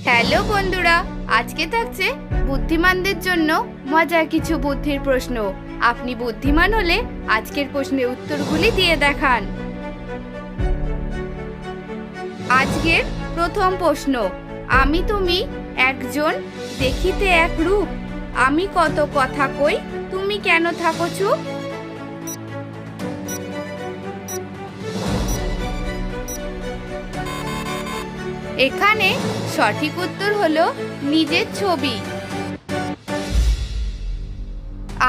Hello বন্ধুরা, আজকে থাকছে বুদ্ধিমানদের জন্য মজার কিছু বুদ্ধির প্রশ্ন। আপনি বুদ্ধিমান হলে আজকের প্রশ্নের উত্তরগুলি দিয়ে দেখান। আজকের প্রথম প্রশ্ন, আমি তুমি একজন, দেখিতে এক রূপ, আমি কত কথা কই, তুমি কেন থাকো চুপ? এখানে সঠিক উত্তর হলো নিজের ছবি।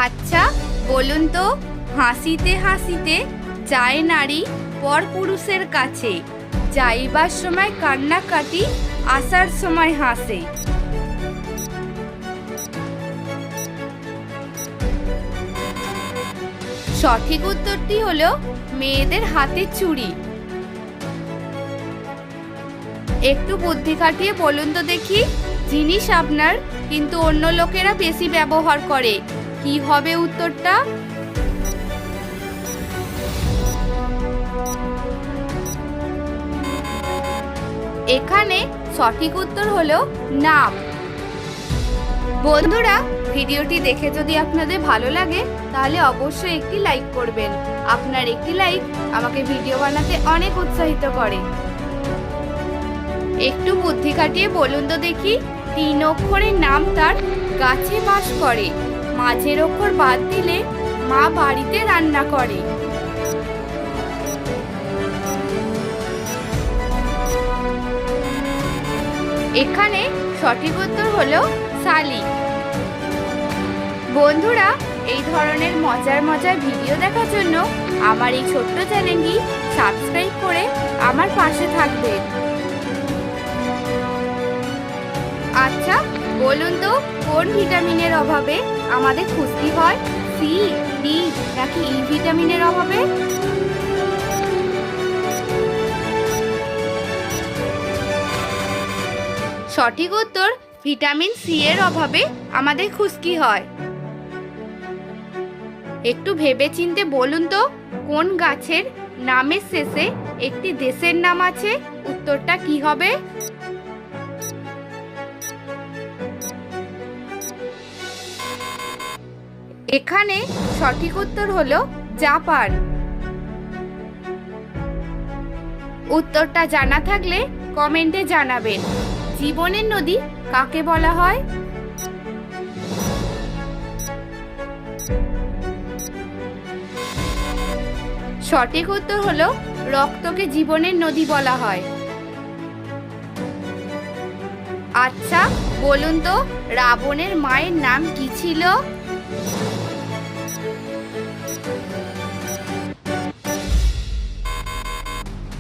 আচ্ছা বলুন তো, হাসিতে হাসিতে যায় নারী পর পুরুষের কাছে, যাইবার সময় কান্নাকাটি, আসার সময় হাসে। সঠিক উত্তরটি হলো মেয়েদের হাতে চুড়ি। একটু বুদ্ধি খাটিয়ে বলুন তো দেখি, জিনিস আপনার কিন্তু অন্য লোকেরা বেশি ব্যবহার করে, কি হবে উত্তরটা? এখানে সঠিক উত্তর হলো নাম। বন্ধুরা, ভিডিওটি দেখে যদি আপনাদের ভালো লাগে তাহলে অবশ্যই একটি লাইক করবেন। আপনার একটি লাইক আমাকে ভিডিও বানাতে অনেক উৎসাহিত করে। একটু বুদ্ধি খাটিয়ে বলুন তো দেখি, 3 অক্ষরের নাম তার, গাছে বাস করে, মাঝের অক্ষর বাদ দিলে মা বাড়িতে রান্না করে। এখানে সঠিক উত্তর হলো শালিক। বন্ধুরা, এই ধরনের মজার মজার ভিডিও দেখার জন্য আমার এই ছোট্ট চ্যানেলটি সাবস্ক্রাইব করে আমার পাশে থাকবেন। আচ্ছা বলুন তো, কোন ভিটামিনের অভাবে আমাদের খুশকি হয়? সি, ডি নাকি ই ভিটামিনের অভাবে? সঠিক উত্তর, ভিটামিন সি এর অভাবে আমাদের খুশকি হয়। একটু ভেবেচিন্তে বলুন তো, কোন গাছের নামের শেষে একটি দেশের নাম আছে? উত্তরটা কি হবে? এখানে সঠিক উত্তর হলো জাপান। উত্তরটা জানা থাকলে কমেন্টে জানাবেন। জীবনের নদী কাকে বলা হয়? সঠিক উত্তর হলো রক্তকে জীবনের নদী বলা হয়। আচ্ছা বলুন তো, রাবণের মায়ের নাম কি ছিল?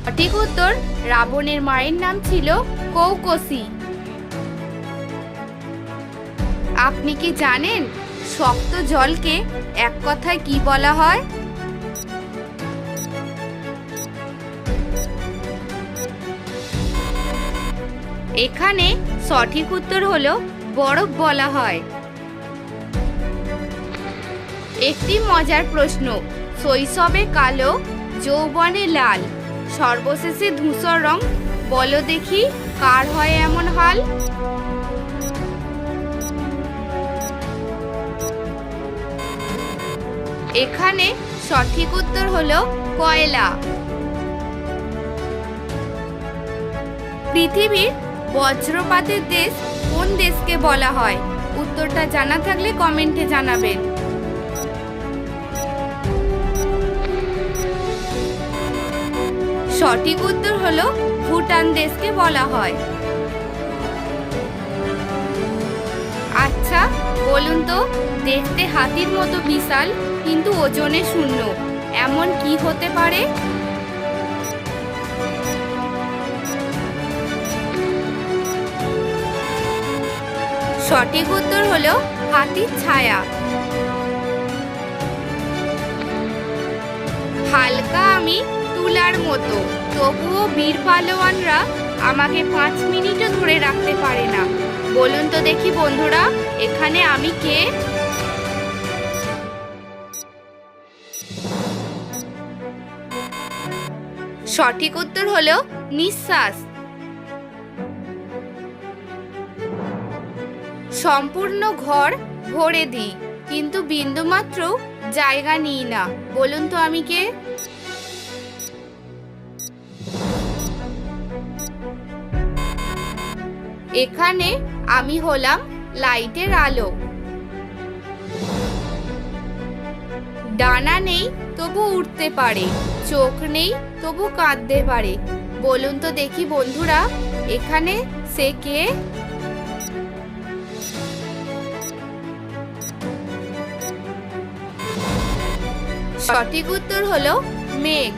সঠিক উত্তর, রাবণের মায়ের নাম ছিল কৌকসী। আপনি কি জানেন শক্ত জলকে এক কথায় কি বলা হয়? এখানে সঠিক উত্তর হলো বরফ বলা হয়। একটি মজার প্রশ্ন, শৈশবে কালো, যৌবনে লাল, সর্বশেষে ধূসর রং, বলো দেখি কার হয় এমন হাল? এখানে সঠিক উত্তর হলো কয়লা। পৃথিবীর বজ্রপাতের দেশ কোন দেশকে বলা হয়? উত্তরটা জানা থাকলে কমেন্টে জানাবেন। সঠিক উত্তর হলো ভুটান দেশকে বলা হয়। আচ্ছা বলুন তো, দেখতে হাতির মতো বিশাল কিন্তু ওজনে শূন্য, এমন কি হতে পারে? সঠিক উত্তর হলো হাতির ছায়া। হালকা আমি তুলার মতো, তবুও বীর পালোয়ানরা আমাকে 5 মিনিটও ধরে রাখতে পারে না। বলুন তো দেখি বন্ধুরা, এখানে আমি কে? সঠিক উত্তর হলো নিঃশ্বাস। সম্পূর্ণ ঘর ভরে দিই, কিন্তু বিন্দুমাত্র জায়গা নিই না। বলুন তো আমি কে? এখানে আমি হলাম লাইটের আলো। ডানা নেই তবু উড়তে পারে, চোখ নেই তবু কাঁদতে পারে। বলুন তো দেখি বন্ধুরা, এখানে সে কে? সঠিক উত্তর হলো মেঘ।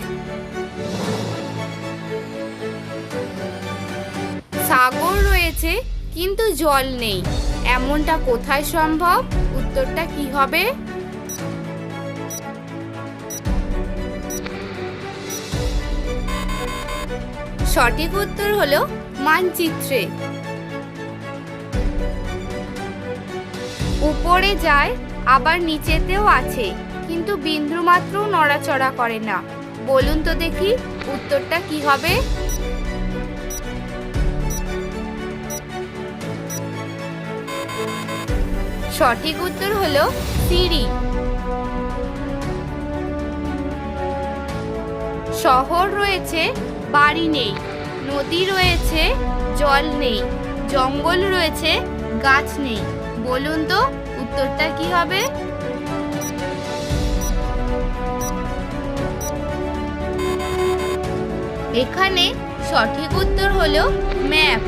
সাগর রয়েছে কিন্তু জল নেই, এমনটা কোথায় সম্ভব? উত্তরটা কি হবে? সঠিক উত্তর হলো মানচিত্রে। উপরে যায় আবার নিচেতেও আছে, কিন্তু বিন্দু মাত্র নড়াচড়া করে না। বলুন তো দেখি উত্তরটা কি হবে? সঠিক উত্তর হলো সিঁড়ি। শহর রয়েছে, বাড়ি নেই, নদী রয়েছে, জল নেই, জঙ্গল রয়েছে, গাছ নেই। বলুন তো উত্তরটা কি হবে? এখানে সঠিক উত্তর হলো ম্যাপ।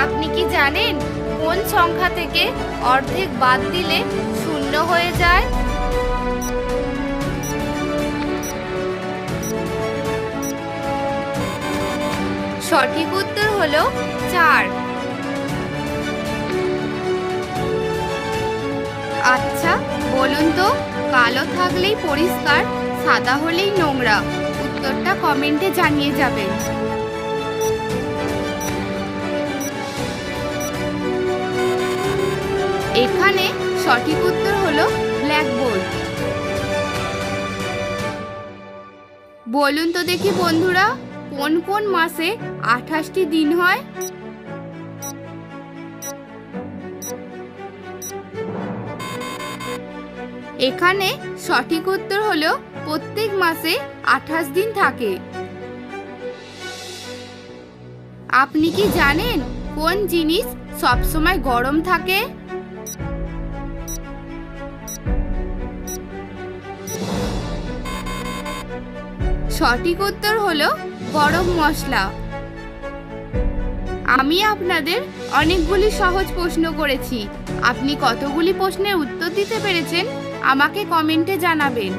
আপনি কি জানেন কোন সংখ্যা থেকে অর্ধেক বাদ দিলে শূন্য হয়ে যায়? সঠিক উত্তর হলো 4। আচ্ছা বলুন তো, কালো থাকলেই পরিষ্কার, সাদা হলেই নোংরা। উত্তরটা কমেন্টে জানিয়ে যাবেন। এখানে সঠিক উত্তর হলো ব্ল্যাকবোর্ড। বলুন তো দেখি বন্ধুরা, কোন কোন মাসে 28টি দিন হয়? এখানে সঠিক উত্তর হলো প্রত্যেক মাসে 28 দিন থাকে। আপনি কি জানেন কোন জিনিস সবসময় গরম থাকে? সঠিক উত্তর হলো গরম মশলা। আমি আপনাদের অনেকগুলি সহজ প্রশ্ন করেছি। আপনি কতগুলি প্রশ্নের উত্তর দিতে পেরেছেন আমাকে কমেন্টে জানাবেন।